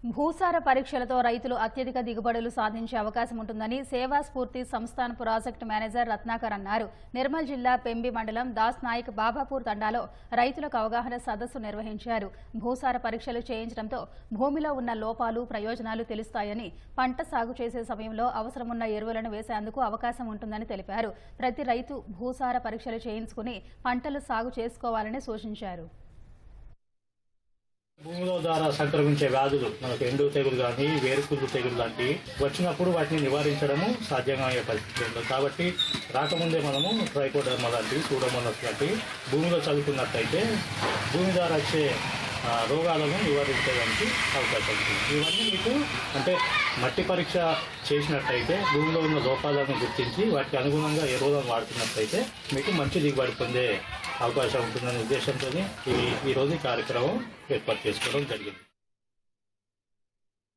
భూసార పరీక్షలతో రైతులు అత్యధిక దిగుబడులు సాధించే అవకాశం ఉంటుందని సేవా స్ఫూర్తి సంస్థాన్ ప్రాజెక్టు మేనేజర్ రత్నాకర్ అన్నారు. నిర్మల్ జిల్లా పెంబి మండలం దాస్ నాయక్ బాబాపూర్ తండాలో రైతులకు అవగాహన సదస్సు నిర్వహించారు. భూసార పరీక్షలు చేయించడంతో భూమిలో ఉన్న లోపాలు, ప్రయోజనాలు తెలుస్తాయని, పంట సాగు చేసే సమయంలో అవసరమున్న ఎరువులను వేసేందుకు అవకాశం ఉంటుందని తెలిపారు. ప్రతి రైతు భూసార పరీక్షలు చేయించుకుని పంటలు సాగు చేసుకోవాలని సూచించారు. భూమిలో ద్వారా సంక్రమించే వ్యాధులు మనకు ఎండు తెగులు కానీ వేరుకుళ్ళు తెగులు లాంటివి వచ్చినప్పుడు వాటిని నివారించడము సాధ్యమయ్యే పరిస్థితి ఉంటుంది. కాబట్టి రాకముందే మనము ట్రైకోడర్మా లాంటివి, సూడోమోనాస్ లాంటివి భూమిలో చదువుకున్నట్లయితే భూమి ద్వారా వచ్చే రోగాలను నివారించడానికి అవకాశం ఉంటుంది. ఇవన్నీ మీకు అంటే మట్టి పరీక్ష చేసినట్లయితే భూమిలో ఉన్న లోపాలను గుర్తించి వాటికి అనుగుణంగా ఎరువులను వాడుతున్నట్లయితే మీకు మంచి దిగుబడి పొందే అవకాశం ఉంటుందనే ఉద్దేశంతో ఈరోజు ఈ కార్యక్రమం ఏర్పాటు చేసుకోవడం జరిగింది.